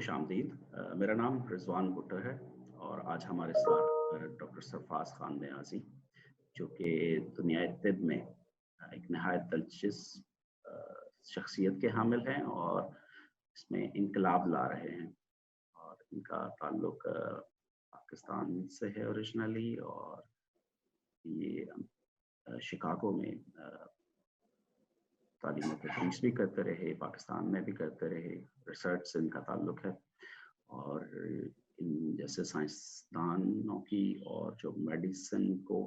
خوش آمدید. میرا نام رضوان بھٹو ہے اور آج ہمارے ساتھ ڈاکٹر سرفراز خان نیازی جو کہ دنیا طب میں ایک نہایت دلچسپ شخصیت کے حامل ہیں اور اس میں انقلاب لا رہے ہیں، اور ان کا تعلق پاکستان سے ہے اوریجنلی، اور یہ شکاگو میں تعلیم و تدریس بھی کرتے رہے، پاکستان میں بھی کرتے رہے، ریسرچ سے ان کا تعلق ہے، اور ان جیسے سائنسدانوں کی اور جو میڈیسن کو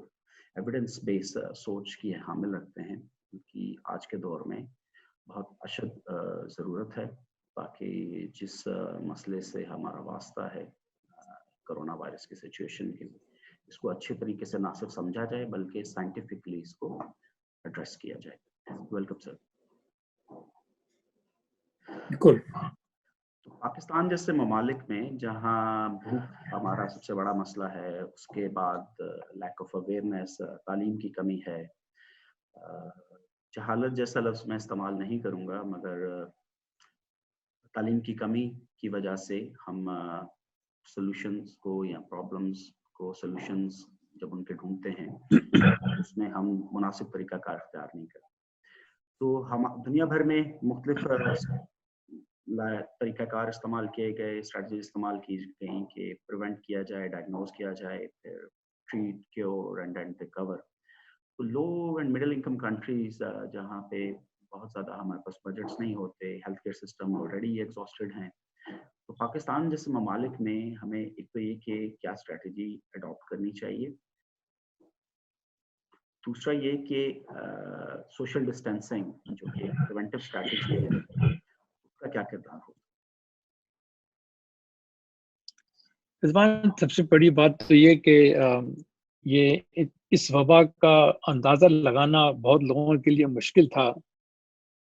ایویڈنس بیس سوچ کی حامل رکھتے ہیں، ان کی آج کے دور میں بہت اشد ضرورت ہے، تاکہ جس مسئلے سے ہمارا واسطہ ہے کرونا وائرس کی سچویشن کی، اس کو اچھے طریقے سے نہ صرف سمجھا جائے بلکہ سائنٹیفکلی اس کو ایڈریس کیا جائے. Welcome sir. بالکل. پاکستان جیسے ممالک میں جہاں بھوک ہمارا سب سے بڑا مسئلہ ہے، اس کے بعد لیک آف اویئرنیس، تعلیم کی کمی ہے، جہالت جیسا لفظ میں استعمال نہیں کروں گا، مگر تعلیم کی کمی کی وجہ سے ہم سولوشنز کو یا پرابلمز کو سولوشنز جب ان کے ڈھونڈتے ہیں اس میں ہم مناسب طریقہ کار اختیار نہیں کرتے. تو ہم دنیا بھر میں مختلف طریقہ کار استعمال کیے گئے، اسٹریٹجی استعمال کی گئی کہ پریونٹ کیا جائے، ڈائگنوز کیا جائے، پھر ٹریٹ، کیور اینڈ ریکور. تو لو اینڈ مڈل انکم کنٹریز جہاں پہ بہت زیادہ ہمارے پاس بجٹس نہیں ہوتے، health care system already exhausted ہیں، تو پاکستان جیسے ممالک میں ہمیں ایک تو یہ کہ کیا اسٹریٹجی اڈاپٹ کرنی چاہیے، دوسرا یہ کہ سوشل ڈسٹینسنگ جو کہ پریونٹیو اسٹریٹجی ہے اس کا کیا کردار ہو. رضوان، سب سے بڑی بات تو یہ کہ یہ اس وبا کا اندازہ لگانا بہت لوگوں کے لیے مشکل تھا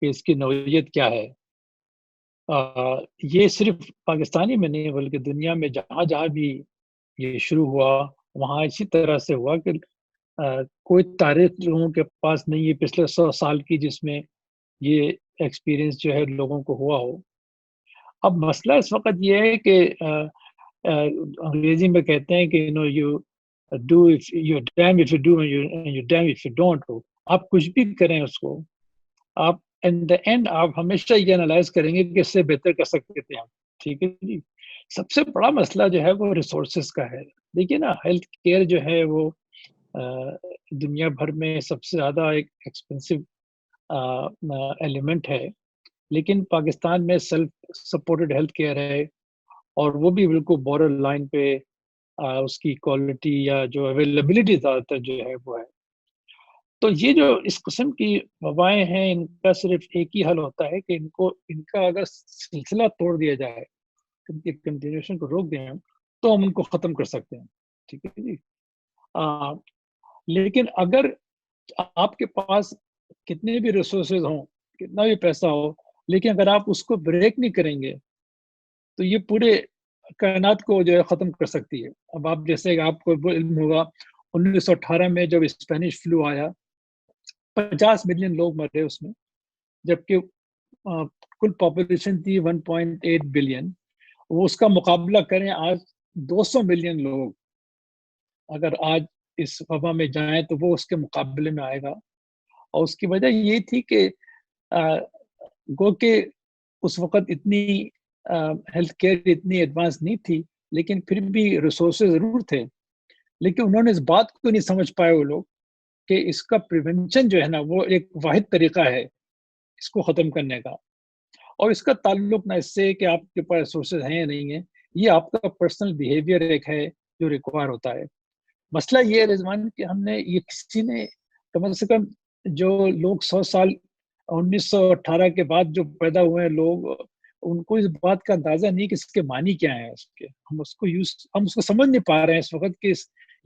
کہ اس کی نوعیت کیا ہے. یہ صرف پاکستانی میں نہیں بلکہ دنیا میں جہاں جہاں بھی یہ شروع ہوا وہاں اسی طرح سے ہوا کہ کوئی تاریخ لوگوں کے پاس نہیں ہے پچھلے 100 سال کی جس میں یہ ایکسپیرینس جو ہے لوگوں کو ہوا ہو. اب مسئلہ اس وقت یہ ہے کہ انگریزی میں کہتے ہیں کہ آپ کچھ بھی کریں اس کو، آپ ان دا اینڈ آپ ہمیشہ یہ انالائز کریں گے کہ اس سے بہتر کر سکتے تھے ہم. ٹھیک ہے جی. سب سے بڑا مسئلہ جو ہے وہ ریسورسز کا ہے. دیکھیے نا، ہیلتھ کیئر جو ہے وہ دنیا بھر میں سب سے زیادہ ایک ایکسپینسو ایلیمنٹ ہے، لیکن پاکستان میں سیلف سپورٹڈ ہیلتھ کیئر ہے، اور وہ بھی بالکل بارڈر لائن پہ اس کی کوالٹی یا جو اویلیبلٹی زیادہ تر جو ہے وہ ہے. تو یہ جو اس قسم کی وبائیں ہیں، ان کا صرف ایک ہی حل ہوتا ہے کہ ان کا اگر سلسلہ توڑ دیا جائے، کنٹینیوشن کو روک دیں تو ہم ان کو ختم کر سکتے ہیں. ٹھیک ہے جی. لیکن اگر آپ کے پاس کتنے بھی ریسورسز ہوں، کتنا بھی پیسہ ہو، لیکن اگر آپ اس کو بریک نہیں کریں گے تو یہ پورے کائنات کو جو ہے ختم کر سکتی ہے. اب آپ جیسے کہ آپ کو علم ہوگا 1918 میں جب اسپینش فلو آیا 50 ملین لوگ مرے اس میں، جبکہ کل پاپولیشن تھی 1.8 بلین. وہ اس کا مقابلہ کریں آج 200 ملین لوگ اگر آج اس وبا میں جائیں تو وہ اس کے مقابلے میں آئے گا. اور اس کی وجہ یہ تھی کہ گو کہ اس وقت اتنی ہیلتھ کیئر اتنی ایڈوانس نہیں تھی، لیکن پھر بھی ریسورسز ضرور تھے. لیکن انہوں نے اس بات کو نہیں سمجھ پائے وہ لوگ کہ اس کا پریونشن جو ہے نا وہ ایک واحد طریقہ ہے اس کو ختم کرنے کا. اور اس کا تعلق نہ اس سے کہ آپ کے پاس ریسورسز ہیں یا نہیں ہیں، یہ آپ کا پرسنل بیہیویئر ایک ہے جو ریکوائر ہوتا ہے. مسئلہ یہ ہے رضوان کہ ہم نے یہ کسی نے کم سے کم جو لوگ 100 سال 1918 کے بعد جو پیدا ہوئے ہیں لوگ، ان کو اس بات کا اندازہ نہیں کہ اس کے معنی کیا ہے. ہم اس کو سمجھ نہیں پا رہے ہیں اس وقت کہ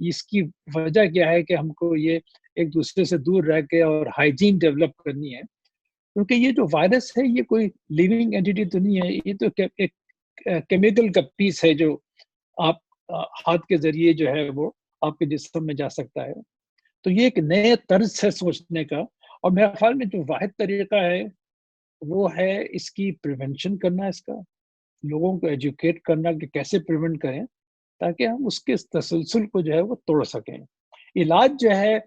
اس کی وجہ کیا ہے کہ ہم کو یہ ایک دوسرے سے دور رہ کے اور ہائیجین ڈیولپ کرنی ہے. کیونکہ یہ جو وائرس ہے یہ کوئی لیونگ اینٹیٹی تو نہیں ہے، یہ تو ایک کیمیکل کا پیس ہے جو آپ ہاتھ کے ذریعے جو ہے وہ آپ کے جسم میں جا سکتا ہے. تو یہ ایک نئے طرز ہے سوچنے کا، اور میرے خیال میں جو واحد طریقہ ہے وہ ہے اس کی پریونشن کرنا. اس کا لوگوں کو ایجوکیٹ کرنا کہ کیسے پریونٹ کریں تاکہ ہم اس کے تسلسل کو جو ہے وہ توڑ سکیں. علاج جو ہے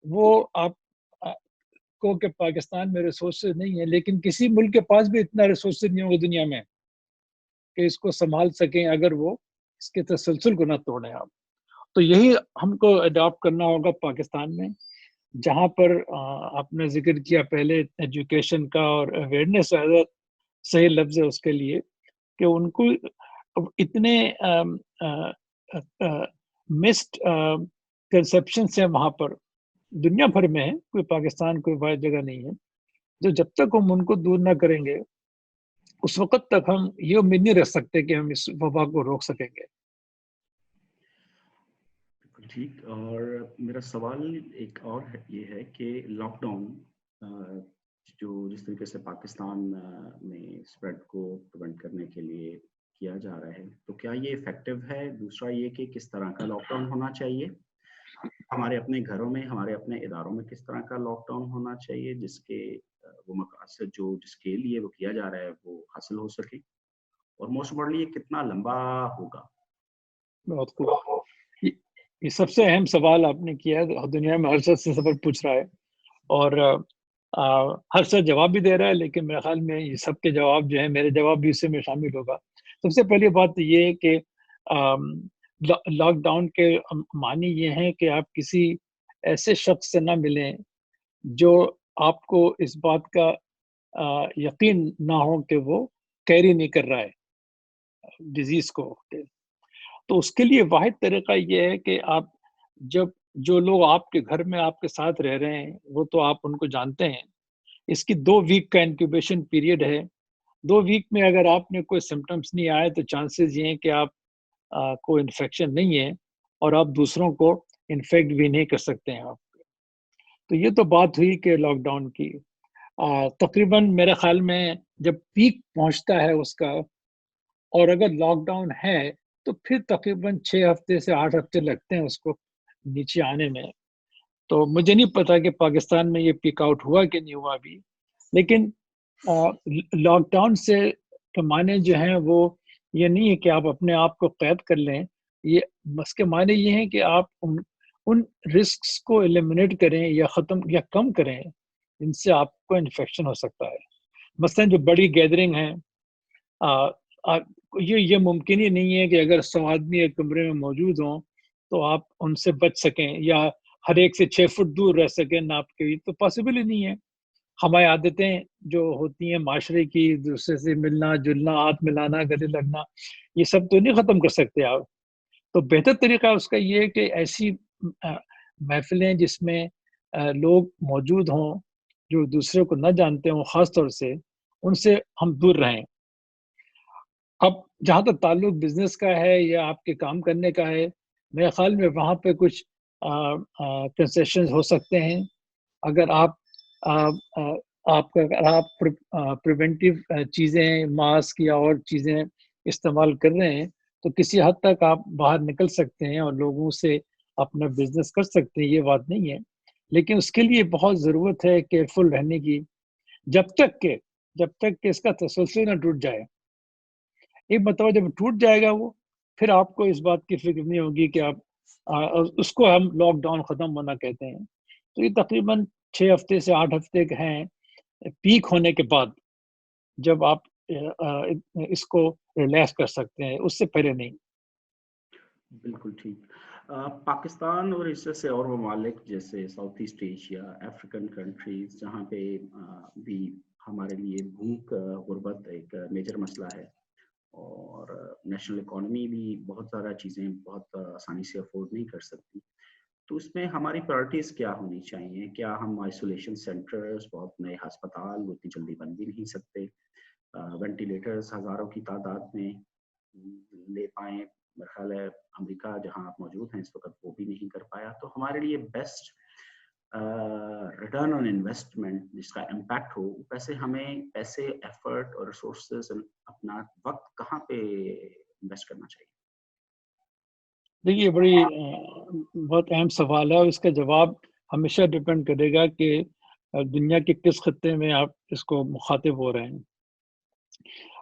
وہ آپ کو کہ پاکستان میں ریسورسز نہیں ہے، لیکن کسی ملک کے پاس بھی اتنا ریسورسز نہیں ہوگا دنیا میں کہ اس کو سنبھال سکیں اگر وہ اس کے تسلسل کو نہ توڑیں آپ. تو یہی ہم کو اڈاپٹ کرنا ہوگا پاکستان میں، جہاں پر آپ نے ذکر کیا پہلے ایجوکیشن کا اور اویئرنیس صحیح لفظ ہے اس کے لیے کہ ان کو اتنے مسڈ کنسپشنس ہیں وہاں پر دنیا بھر میں ہے، کوئی پاکستان کوئی واحد جگہ نہیں ہے، جو جب تک ہم ان کو دور نہ کریں گے اس وقت تک ہم یہ امید نہیں رکھ سکتے کہ ہم اس وبا کو روک سکیں گے. ٹھیک. اور میرا سوال ایک اور یہ ہے کہ لاک ڈاؤن جو جس طریقے سے پاکستان میں اسپریڈ کو پریونٹ کرنے کے لیے کیا جا رہا ہے، تو کیا یہ افیکٹو ہے؟ دوسرا یہ کہ کس طرح کا لاک ڈاؤن ہونا چاہیے ہمارے اپنے گھروں میں، ہمارے اپنے اداروں میں کس طرح کا لاک ڈاؤن ہونا چاہیے جس کے وہ مقاصد جو جس کے لیے وہ کیا جا رہا ہے وہ حاصل ہو سکے، اور موسٹ امپورٹنٹلی یہ کتنا لمبا ہوگا؟ بہت خوب. یہ سب سے اہم سوال آپ نے کیا ہے، دنیا میں ہر شخص سے سوال پوچھ رہا ہے اور ہر شخص جواب بھی دے رہا ہے، لیکن میرے خیال میں یہ سب کے جواب جو ہے میرے جواب بھی اس میں شامل ہوگا. سب سے پہلی بات یہ ہے کہ لاک ڈاؤن کے معنی یہ ہیں کہ آپ کسی ایسے شخص سے نہ ملیں جو آپ کو اس بات کا یقین نہ ہو کہ وہ کیری نہیں کر رہا ہے ڈیزیز کو. تو اس کے لیے واحد طریقہ یہ ہے کہ آپ جب جو لوگ آپ کے گھر میں آپ کے ساتھ رہ رہے ہیں وہ تو آپ ان کو جانتے ہیں. اس کی 2 ویک کا انکیوبیشن پیریڈ ہے. 2 ویک میں اگر آپ نے کوئی سمٹمز نہیں آئے تو چانسز یہ ہیں کہ آپ کو انفیکشن نہیں ہے اور آپ دوسروں کو انفیکٹ بھی نہیں کر سکتے ہیں آپ. تو یہ تو بات ہوئی کہ لاک ڈاؤن کی. تقریباً میرے خیال میں جب پیک پہنچتا ہے اس کا اور اگر لاک ڈاؤن ہے تو پھر تقریباً 6 ہفتے سے 8 ہفتے لگتے ہیں اس کو نیچے آنے میں. تو مجھے نہیں پتا کہ پاکستان میں یہ پیک آؤٹ ہوا کہ نہیں ہوا ابھی، لیکن لاک ڈاؤن سے کے معنی جو ہیں وہ یہ نہیں ہے کہ آپ اپنے آپ کو قید کر لیں. یہ بس کے معنی یہ ہیں کہ آپ ان رسکس کو ایلیمنیٹ کریں یا ختم یا کم کریں جن سے آپ کو انفیکشن ہو سکتا ہے. مثلا جو بڑی گیدرنگ ہیں یہ ممکن ہی نہیں ہے کہ اگر 100 آدمی ایک کمرے میں موجود ہوں تو آپ ان سے بچ سکیں یا ہر ایک سے 6 فٹ دور رہ سکیں ناپ کے، تو پاسبل ہی نہیں ہے. ہماری عادتیں جو ہوتی ہیں معاشرے کی، دوسرے سے ملنا جلنا، ہاتھ ملانا، گلے لگنا، یہ سب تو نہیں ختم کر سکتے آپ. تو بہتر طریقہ اس کا یہ ہے کہ ایسی محفلیں جس میں لوگ موجود ہوں جو دوسرے کو نہ جانتے ہوں، خاص طور سے ان سے ہم دور رہیں. اب جہاں تک تعلق بزنس کا ہے یا آپ کے کام کرنے کا ہے، میرے خیال میں وہاں پہ کچھ کنسیشنز ہو سکتے ہیں. اگر آپ پریونٹیو چیزیں ماسک یا اور چیزیں استعمال کر رہے ہیں تو کسی حد تک آپ باہر نکل سکتے ہیں اور لوگوں سے اپنا بزنس کر سکتے ہیں، یہ بات نہیں ہے. لیکن اس کے لیے بہت ضرورت ہے کیئرفل رہنے کی جب تک کہ اس کا تسلسل نہ ٹوٹ جائے. ایک مرتبہ جب ٹوٹ جائے گا وہ، پھر آپ کو اس بات کی فکر نہیں ہوگی کہ آپ اس کو ہم لاک ڈاؤن ختم ہونا کہتے ہیں. تو یہ تقریباً 6 ہفتے سے 8 ہفتے کے ہیں پیک ہونے کے بعد، جب آپ اس کو ریلیکس کر سکتے ہیں، اس سے پہلے نہیں. بالکل ٹھیک. پاکستان اور اس سے اور ممالک جیسے south east Asia, African countries, جہاں پہ بھی ہمارے لیے بھوک غربت ایک میجر مسئلہ ہے اور نیشنل اکانومی بھی بہت زیادہ چیزیں بہت آسانی سے افورڈ نہیں کر سکتی، تو اس میں ہماری پرائرٹیز کیا ہونی چاہیے؟ کیا ہم آئسولیشن سینٹرز، بہت نئے ہسپتال اتنی جلدی بن بھی نہیں سکتے، وینٹیلیٹرز ہزاروں کی تعداد میں لے پائیں؟ میرا خیال ہے امریکہ جہاں آپ موجود ہیں اس وقت وہ بھی نہیں کر پایا. تو ہمارے لیے بیسٹ ریٹرن آن انویسٹمنٹ جس کا امپیکٹ ہو، پیسے ایفرٹ اور ریسورسز اپنا وقت کہاں پہ انویسٹ کرنا چاہیے؟ دیکھیے بہت اہم سوال ہے اور اس کا جواب ہمیشہ ڈپینڈ کرے گا کہ دنیا کے کس خطے میں آپ اس کو مخاطب ہو رہے ہیں.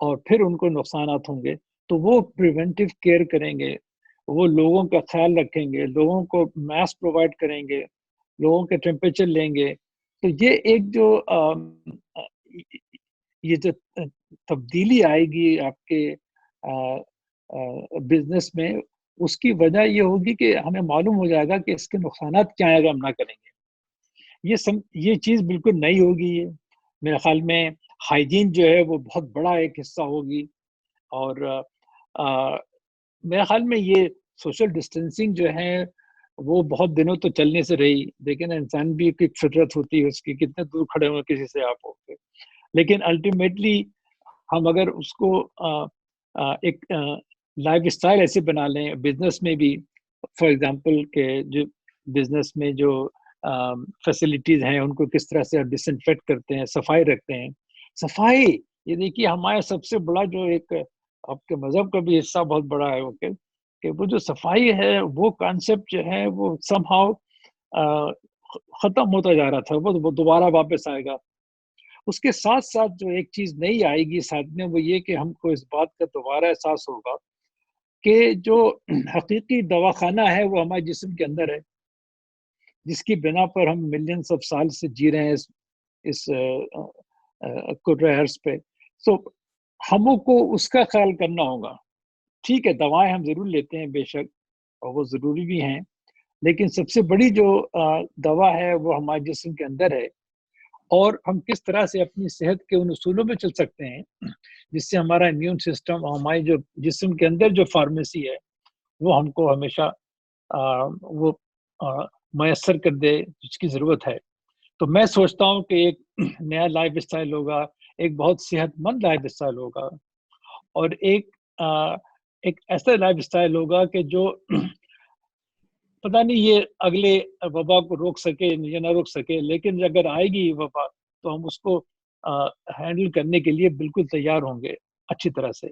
اور پھر ان کو نقصانات ہوں گے، تو وہ پریونٹیو کیئر کریں گے، وہ لوگوں کا خیال رکھیں گے، لوگوں کو ماسک پرووائڈ کریں گے، لوگوں کے ٹیمپریچر لیں گے. تو یہ ایک جو یہ جو تبدیلی آئے گی آپ کے بزنس میں، اس کی وجہ یہ ہوگی کہ ہمیں معلوم ہو جائے گا کہ اس کے نقصانات کیا ہیں اگر ہم نہ کریں گے. یہ چیز بالکل نئی ہوگی. یہ میرے خیال میں ہائیجین جو ہے وہ بہت بڑا ایک حصہ ہوگی. اور میرے خیال میں یہ سوشل ڈسٹینسنگ جو ہے وہ بہت دنوں تو چلنے سے رہی، لیکن انسان بھی ایک فطرت ہوتی ہے اس کی، کتنے دور کھڑے ہوئے کسی سے آپ ہوتے، لیکن الٹیمیٹلی ہم اگر اس کو ایک لائف اسٹائل ایسے بنا لیں بزنس میں بھی. فار ایگزامپل کہ جو بزنس میں جو فیسلٹیز ہیں ان کو کس طرح سے آپ ڈس انفیکٹ کرتے ہیں، صفائی رکھتے ہیں. صفائی یہ دیکھیے ہمارا سب سے بڑا جو ایک آپ کے مذہب کا بھی حصہ بہت بڑا ہے کہ وہ جو صفائی ہے وہ کانسیپٹ جو ہے وہ سم ہاؤ ختم ہوتا جا رہا تھا، وہ دوبارہ واپس آئے گا. اس کے ساتھ ساتھ جو ایک چیز نئی آئے گی ساتھ میں، وہ یہ کہ ہم کو اس بات کا دوبارہ احساس ہوگا کہ جو حقیقی دواخانہ ہے وہ ہمارے جسم کے اندر ہے، جس کی بنا پر ہم ملینس آف سال سے جی رہے ہیں اس کرۂ ارض پہ. سو ہموں کو اس کا خیال کرنا ہوگا. ٹھیک ہے دوائیں ہم ضرور لیتے ہیں بے شک، اور وہ ضروری بھی ہیں، لیکن سب سے بڑی جو دوا ہے وہ ہمارے جسم کے اندر ہے. اور ہم کس طرح سے اپنی صحت کے ان اصولوں پہ چل سکتے ہیں جس سے ہمارا امیون سسٹم اور ہمارے جو جسم کے اندر جو فارمیسی ہے وہ ہم کو ہمیشہ وہ میسر کر دے جس کی ضرورت ہے. تو میں سوچتا ہوں کہ ایک نیا لائف اسٹائل ہوگا، ایک بہت صحت مند لائف اسٹائل ہوگا، اور ایک ایسا لائف اسٹائل ہوگا کہ جو پتہ نہیں یہ اگلے وبا کو روک سکے یا نہ روک سکے، لیکن اگر آئے گی وبا تو ہم اس کو ہینڈل کرنے کے لیے بالکل تیار ہوں گے اچھی طرح سے.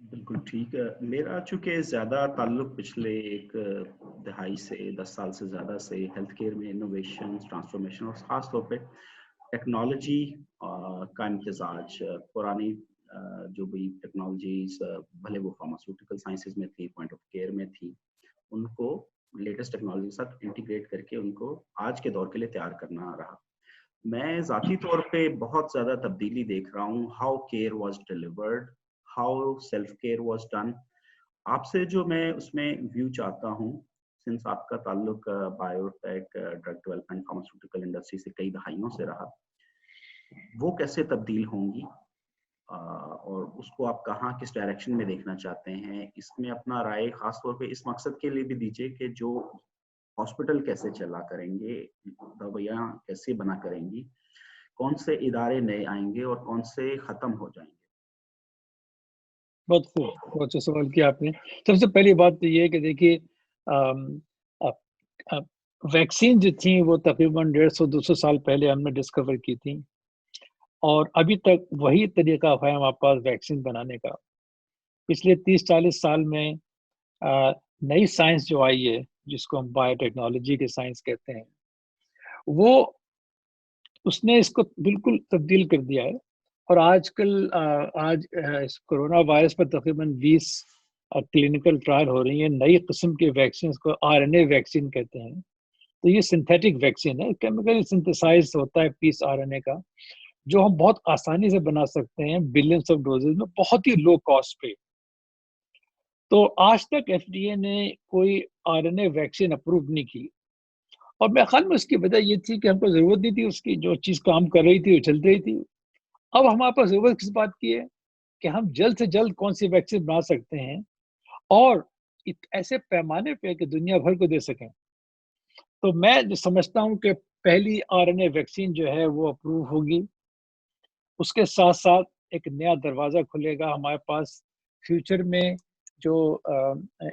بالکل ٹھیک ہے. میرا چونکہ زیادہ تعلق پچھلے ایک دہائی سے 10 سال سے زیادہ سے ہیلتھ کیئر میں انوویشن، ٹرانسفارمیشن اور خاص طور پہ ٹیکنالوجی کا امتزاج، پرانی جو بھی ٹیکنالوجیز بھلے وہ فارماسیوٹیکل سائنسز میں تھی، پوائنٹ آف کیئر میں تھی، ان کو لیٹسٹ ٹیکنالوجی کے ساتھ انٹیگریٹ کر کے ان کو آج کے دور کے لیے تیار کرنا رہا. میں ذاتی طور پہ بہت زیادہ تبدیلی دیکھ رہا ہوں. How care was delivered, how self care was done. آپ سے جو میں اس میں ویو چاہتا ہوں، سنس آپ کا تعلق بایو ٹیک، ڈرگ ڈیولپمنٹ، فارماسیوٹیکل انڈسٹری سے کئی دہائیوں سے رہا، وہ کیسے تبدیل ہوں گی اور اس کو آپ کہاں کس ڈائریکشن میں دیکھنا چاہتے ہیں، اس میں اپنا رائے خاص طور پہ اس مقصد کے لیے بھی دیجیے کہ جو ہاسپٹل کیسے چلا کریں گے، دوائیاں کیسے بنا کریں گی، کون سے ادارے نئے آئیں گے اور کون سے ختم ہو جائیں گے. بہت خوب، بہت اچھا سوال کیا آپ نے. سب سے پہلی بات تو یہ ہے کہ دیکھیے ویکسین جو تھیں وہ تقریباً 150-200 سال پہلے ہم نے ڈسکور کی تھیں، اور ابھی تک وہی طریقہ ہے ہمارے پاس ویکسین بنانے کا. پچھلے 30-40 سال میں نئی سائنس جو آئی ہے جس کو ہم بایو ٹیکنالوجی کے سائنس کہتے ہیں، وہ اس نے اس کو بالکل تبدیل کر دیا ہے. اور آج اس کرونا وائرس پر تقریباً 20 کلینکل ٹرائل ہو رہی ہیں نئی قسم کے ویکسین کو RNA ویکسین کہتے ہیں. تو یہ سنتھیٹک ویکسین ہے، کیمیکل سنتھسائز ہوتا ہے پیس RNA کا، جو ہم بہت آسانی سے بنا سکتے ہیں بلینس آف ڈوزز میں بہت ہی لو کاسٹ پہ. تو آج تک FDA نے کوئی RNA ویکسین اپروو نہیں کی، اور میرے خیال میں اس کی وجہ یہ تھی کہ ہم کو ضرورت نہیں تھی اس کی، جو چیز کام کر رہی تھی وہ چل رہی تھی. اب ہمارے پاس ضرورت کس بات کی ہے کہ ہم جلد سے جلد کون سی ویکسین بنا سکتے ہیں اور ایسے پیمانے پہ کہ دنیا بھر کو دے سکیں. تو میں جو سمجھتا ہوں کہ پہلی RNA ویکسین جو ہے وہ اپروو ہوگی. اس کے ساتھ ساتھ ایک نیا دروازہ کھلے گا ہمارے پاس فیوچر میں جو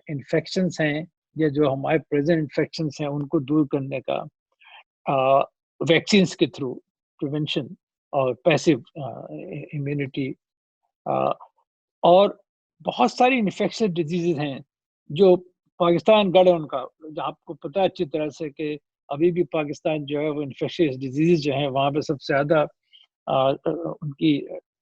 انفیکشنز ہیں یا جو ہمارے پریزنٹ انفیکشنز ہیں ان کو دور کرنے کا ویکسینز کے تھرو پریونشن اور پیسو امیونٹی. اور بہت ساری انفیکشن ڈیزیزز ہیں جو پاکستان گڑھ ہے ان کا، آپ کو پتہ اچھی طرح سے کہ ابھی بھی پاکستان جو ہے وہ انفیکشس ڈیزیز جو ہیں وہاں پہ سب سے زیادہ ان کی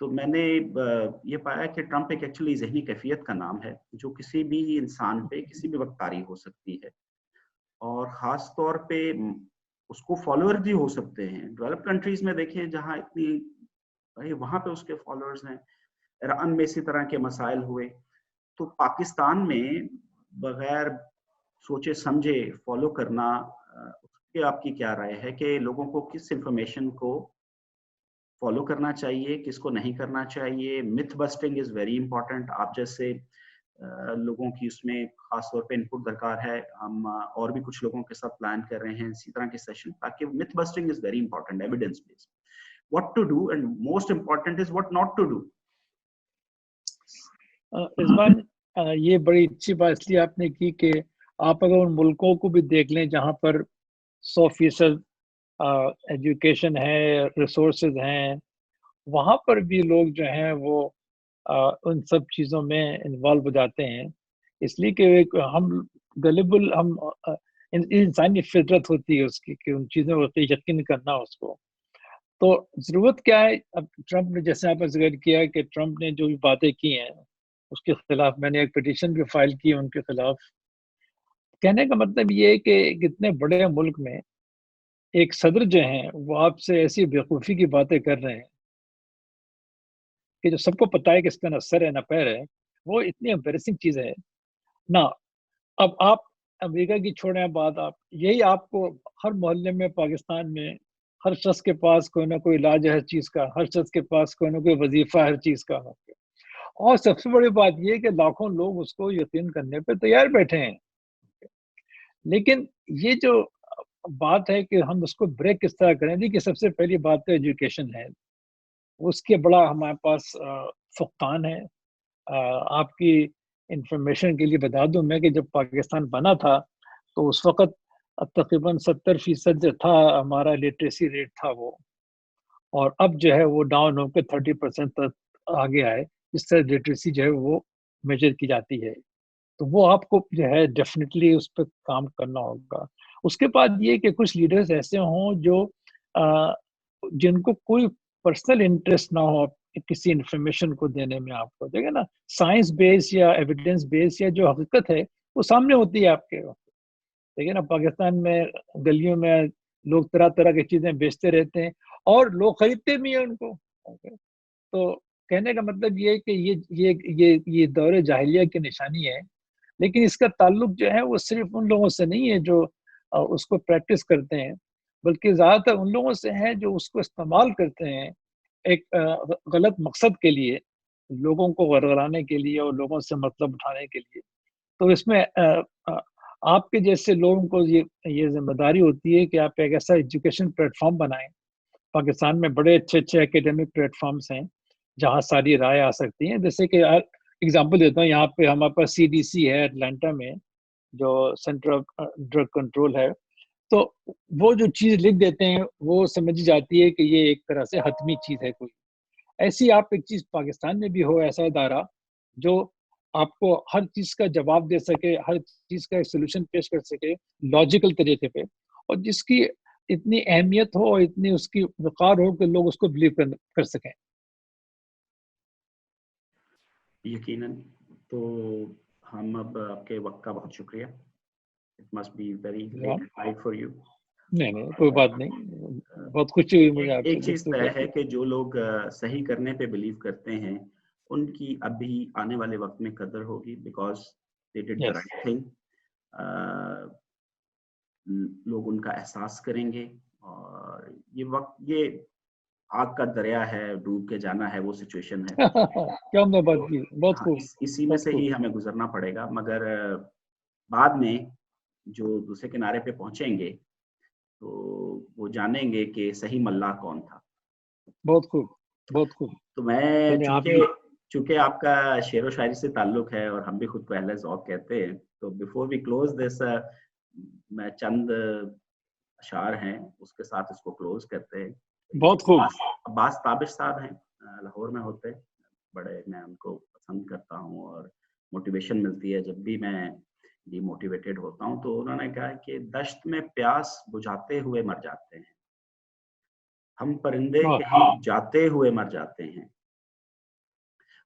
تو میں نے یہ پایا کہ ٹرمپ ایک ایکچولی ذہنی کیفیت کا نام ہے جو کسی بھی انسان پہ کسی بھی وقت طاری ہو سکتی ہے، اور خاص طور پہ اس کو فالوور بھی ہو سکتے ہیں. ڈیولپ کنٹریز میں دیکھیں جہاں اتنی بھائی وہاں پہ اس کے فالوورز ہیں. ایران میں اسی طرح کے مسائل ہوئے. تو پاکستان میں بغیر سوچے سمجھے فالو کرنا، اس پہ آپ کی کیا رائے ہے کہ لوگوں کو کس انفارمیشن کو فالو کرنا چاہیے، کس کو نہیں کرنا چاہیے؟ متھ بسٹنگ از ویری امپورٹنٹ. آپ جیسے لوگوں کی اس میں خاص طور پہ انپٹ درکار ہے. ہم اور بھی کچھ لوگوں کے ساتھ پلان کر رہے ہیں اسی طرح کے سیشن، تاکہ myth busting is very important, evidence based. What to do and most important is what not to do. اس بار یہ بڑی اچھی بات اس لیے آپ نے کی کہ آپ اگر ان ملکوں کو بھی دیکھ لیں جہاں پر 100% ایجوکیشن ہے، ریسورسز ہیں، وہاں پر بھی لوگ جو ہیں وہ ان سب چیزوں میں انوالو ہو جاتے ہیں. اس لیے کہ ہم ہم انسانی فطرت ہوتی ہے اس کی کہ ان چیزوں کو یقین کرنا اس کو. تو ضرورت کیا ہے؟ اب ٹرمپ نے، جیسے آپ نے ذکر کیا کہ ٹرمپ نے جو بھی باتیں کی ہیں اس کے خلاف میں نے ایک پٹیشن بھی فائل کی ان کے خلاف. کہنے کا مطلب یہ ہے کہ کتنے بڑے ملک میں ایک صدر جو ہیں وہ آپ سے ایسی بیوقوفی کی باتیں کر رہے ہیں کہ جو سب کو پتہ ہے کہ اس کا نہ سر ہے نہ پیر ہے. وہ اتنی امبیرسنگ چیز ہے نا. اب آپ امریکہ کی چھوڑیں بات، آپ یہی آپ کو ہر محلے میں پاکستان میں ہر شخص کے پاس کوئی نہ کوئی علاج ہے ہر چیز کا، ہر شخص کے پاس کوئی نہ کوئی وظیفہ ہر چیز کا. اور سب سے بڑی بات یہ کہ لاکھوں لوگ اس کو یقین کرنے پہ تیار بیٹھے ہیں. لیکن یہ جو بات ہے کہ ہم اس کو بریک کس طرح کریں گے، کہ سب سے پہلی بات تو ایجوکیشن ہے. اس کے بڑا ہمارے پاس فقدان ہے. آپ کی انفارمیشن کے لیے بتا دوں میں کہ جب پاکستان بنا تھا تو اس وقت تقریباً 70% جو تھا ہمارا لٹریسی ریٹ تھا وہ، اور اب جو ہے وہ ڈاؤن ہو کے 30% تک آگے آئے جس سے لٹریسی جو ہے وہ میجر کی جاتی ہے. تو وہ آپ کو جو ہے ڈیفینیٹلی اس پہ کام کرنا ہوگا. اس کے بعد یہ کہ کچھ لیڈرز ایسے ہوں جو جن کو کوئی پرسنل انٹرسٹ نہ ہو کسی انفارمیشن کو دینے میں. آپ کو دیکھیں نا، سائنس بیس یا ایویڈنس بیس یا جو حقیقت ہے وہ سامنے ہوتی ہے آپ کے. دیکھیں نا پاکستان میں گلیوں میں لوگ طرح طرح کی چیزیں بیچتے رہتے ہیں اور لوگ خریدتے بھی ہیں ان کو. تو کہنے کا مطلب یہ ہے کہ یہ دور جاہلیہ کی نشانی ہے. لیکن اس کا تعلق جو ہے وہ صرف ان لوگوں سے نہیں ہے جو اس کو پریکٹس کرتے ہیں، بلکہ زیادہ تر ان لوگوں سے ہیں جو اس کو استعمال کرتے ہیں ایک غلط مقصد کے لیے، لوگوں کو غرغرانے کے لیے اور لوگوں سے مطلب اٹھانے کے لیے. تو اس میں آپ کے جیسے لوگوں کو یہ ذمہ داری ہوتی ہے کہ آپ ایک ایسا ایجوکیشن پلیٹ فارم بنائیں. پاکستان میں بڑے اچھے اکیڈمک پلیٹ فارمس ہیں جہاں ساری رائے آ سکتی ہیں. جیسے کہ اگزامپل دیتا ہوں، یہاں پہ ہمارے پاس CDC ہے اٹلانٹا میں، جو سینٹر ڈرگ کنٹرول ہے. تو وہ جو چیز لکھ دیتے ہیں وہ سمجھی جاتی ہے کہ یہ ایک طرح سے حتمی چیز ہے. کوئی ایسی آپ ایک چیز پاکستان میں بھی ہو، ایسا ادارہ جو آپ کو ہر چیز کا جواب دے سکے، ہر چیز کا ایک سولوشن پیش کر سکے لاجیکل طریقے پہ، اور جس کی اتنی اہمیت ہو اور اتنی اس کی وقار ہو کہ لوگ اس کو بلیو کر سکیں. یقیناً. تو ہم اب آپ کے وقت کا بہت شکریہ. It must be very late at night for you. نہیں کوئی بات نہیں، بہت خوشی ہوئی مجھے آپ سے ایک چیز گفتگو طے کر ہے کے. کہ جو لوگ صحیح کرنے پہ بلیو کرتے ہیں ان کی ابھی آنے والے وقت میں قدر ہوگی، because they did the Yes. right thing. لوگ ان کا احساس کریں گے، اور یہ وقت یہ آگ کا دریا ہے، ڈوب کے جانا ہے، وہ سچویشن ہے. کیا ہم نے بات کی، بہت ہاں، خوب. اسی میں بہت سے خوب. ہی ہمیں گزرنا پڑے گا. مگر بعد میں جو دوسرے کنارے پہ پہنچیں گے تو وہ جانیں گے کہ صحیح ملاح کون تھا. بہت خوب، بہت خوب. تو میں یعنی آپ بھی چونکہ آپ کا شعر و شاعری سے تعلق ہے اور ہم بھی خود کو اہل ذوق کہتے ہیں، تو بیفور وی کلوز دس میں چند اشعار ہیں اس کے ساتھ اس کو کلوز کرتے ہیں. بہت خوب. عباس تابش صاحب ہیں، لاہور میں ہوتے، بڑے میں ان کو پسند کرتا ہوں اور موٹیویشن ملتی ہے جب بھی میں ڈی موٹیویٹیڈ ہوتا ہوں. تو انہوں نے کہا کہ دشت میں پیاس بجھاتے ہوئے مر جاتے ہیں، ہم پرندے کہیں جاتے ہوئے مر جاتے ہیں،